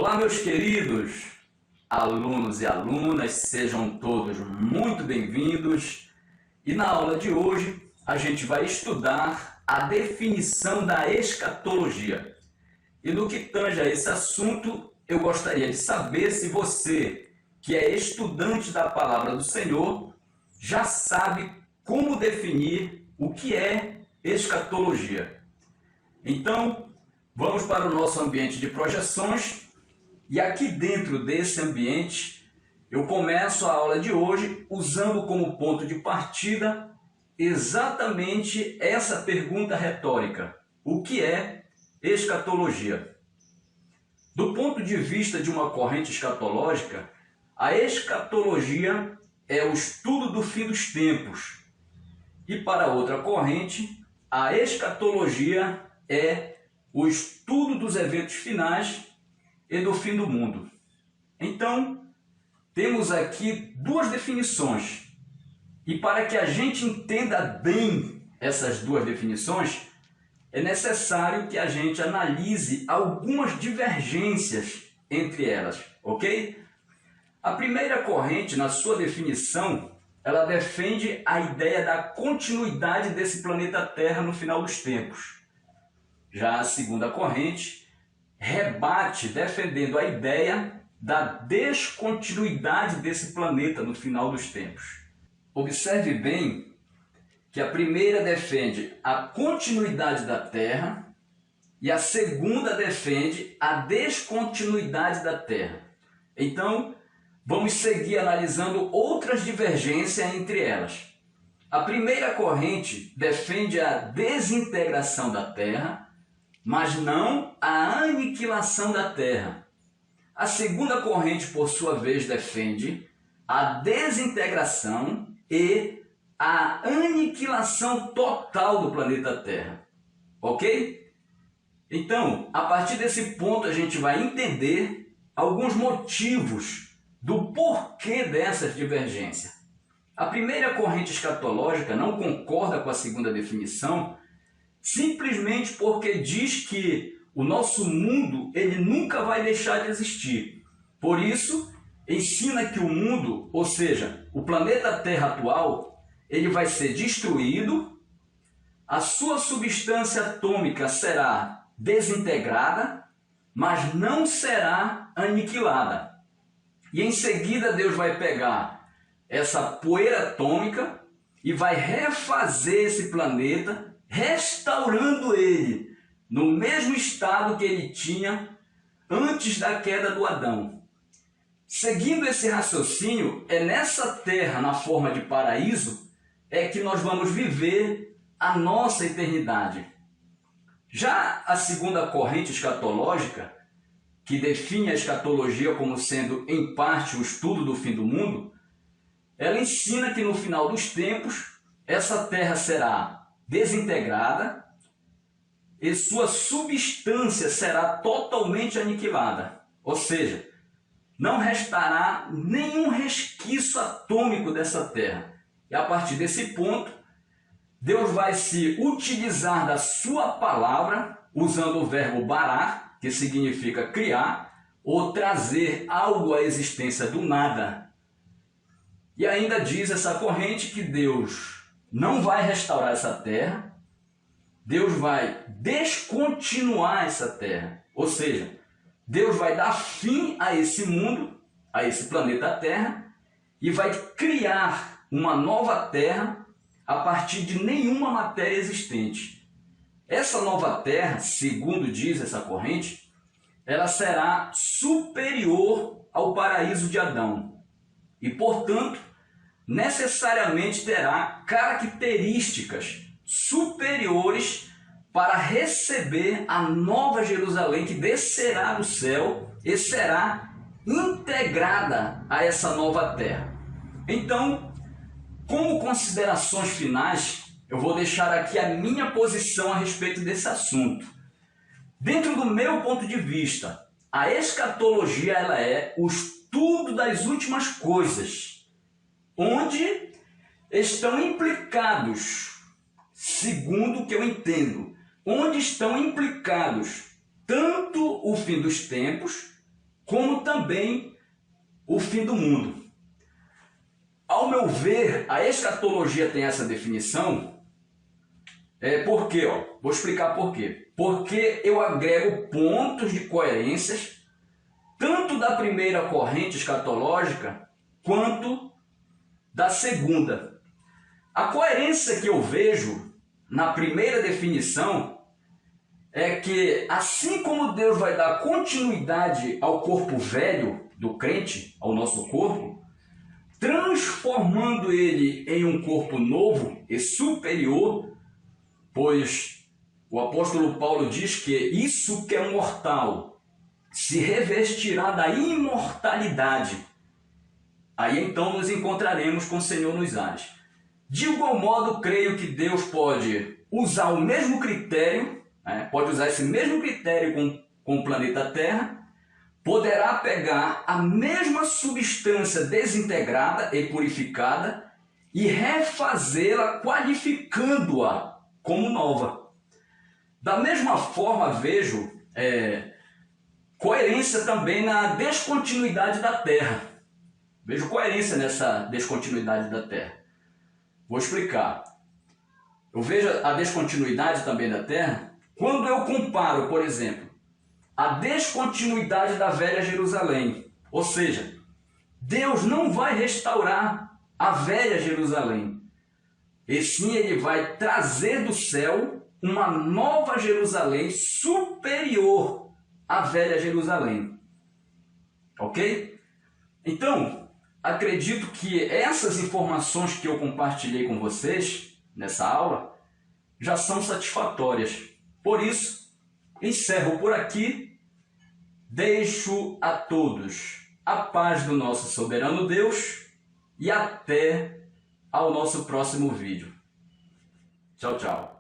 Olá, meus queridos alunos e alunas, sejam todos muito bem-vindos. E na aula de hoje a gente vai estudar a definição da escatologia. E no que tange a esse assunto, eu gostaria de saber se você, que é estudante da Palavra do Senhor, já sabe como definir o que é escatologia. Então, vamos para o nosso ambiente de projeções. E aqui dentro desse ambiente, eu começo a aula de hoje usando como ponto de partida exatamente essa pergunta retórica: o que é escatologia? Do ponto de vista de uma corrente escatológica, a escatologia é o estudo do fim dos tempos. E para outra corrente, a escatologia é o estudo dos eventos finais e do fim do mundo. Então, temos aqui duas definições. E para que a gente entenda bem essas duas definições, é necessário que a gente analise algumas divergências entre elas, ok? A primeira corrente, na sua definição, ela defende a ideia da continuidade desse planeta Terra no final dos tempos. Já a segunda corrente rebate defendendo a ideia da descontinuidade desse planeta no final dos tempos. Observe bem que a primeira defende a continuidade da Terra e a segunda defende a descontinuidade da Terra. Então, vamos seguir analisando outras divergências entre elas. A primeira corrente defende a desintegração da Terra, mas não a aniquilação da Terra. A segunda corrente, por sua vez, defende a desintegração e a aniquilação total do planeta Terra. Ok? Então, a partir desse ponto, a gente vai entender alguns motivos do porquê dessas divergências. A primeira corrente escatológica não concorda com a segunda definição, simplesmente porque diz que o nosso mundo ele nunca vai deixar de existir. Por isso, ensina que o mundo, ou seja, o planeta Terra atual, ele vai ser destruído, a sua substância atômica será desintegrada, mas não será aniquilada. E em seguida Deus vai pegar essa poeira atômica e vai refazer esse planeta, restaurando ele no mesmo estado que ele tinha antes da queda do Adão. Seguindo esse raciocínio, é nessa terra, na forma de paraíso, é que nós vamos viver a nossa eternidade. Já a segunda corrente escatológica, que define a escatologia como sendo, em parte, o estudo do fim do mundo, ela ensina que no final dos tempos, essa terra será desintegrada e sua substância será totalmente aniquilada. Ou seja, não restará nenhum resquício atômico dessa terra. E a partir desse ponto, Deus vai se utilizar da sua palavra, usando o verbo barar, que significa criar, ou trazer algo à existência do nada. E ainda diz essa corrente que Deus não vai restaurar essa terra, Deus vai descontinuar essa terra. Ou seja, Deus vai dar fim a esse mundo, a esse planeta Terra, e vai criar uma nova terra a partir de nenhuma matéria existente. Essa nova terra, segundo diz essa corrente, ela será superior ao paraíso de Adão. E, portanto, necessariamente terá características superiores para receber a nova Jerusalém que descerá do céu e será integrada a essa nova terra. Então, como considerações finais, eu vou deixar aqui a minha posição a respeito desse assunto. Dentro do meu ponto de vista, a escatologia ela é o estudo das últimas coisas, onde estão implicados, segundo o que eu entendo, onde estão implicados tanto o fim dos tempos, como também o fim do mundo. Ao meu ver, a escatologia tem essa definição, por quê? Vou explicar por quê. Porque eu agrego pontos de coerências, tanto da primeira corrente escatológica, quanto da segunda. A coerência que eu vejo na primeira definição é que, assim como Deus vai dar continuidade ao corpo velho do crente, ao nosso corpo, transformando ele em um corpo novo e superior, pois o apóstolo Paulo diz que isso que é mortal se revestirá da imortalidade. Aí então nos encontraremos com o Senhor nos ares. De igual modo, creio que Deus pode usar o mesmo critério, pode usar esse mesmo critério com o planeta Terra, poderá pegar a mesma substância desintegrada e purificada e refazê-la, qualificando-a como nova. Da mesma forma, vejo coerência também na descontinuidade da Terra. Vejo coerência nessa descontinuidade da Terra. Vou explicar. Eu vejo a descontinuidade também da Terra quando eu comparo, por exemplo, a descontinuidade da velha Jerusalém. Ou seja, Deus não vai restaurar a velha Jerusalém. E sim, ele vai trazer do céu uma nova Jerusalém superior à velha Jerusalém. Ok? Então, acredito que essas informações que eu compartilhei com vocês nessa aula já são satisfatórias. Por isso, encerro por aqui. Deixo a todos a paz do nosso soberano Deus e até ao nosso próximo vídeo. Tchau, tchau.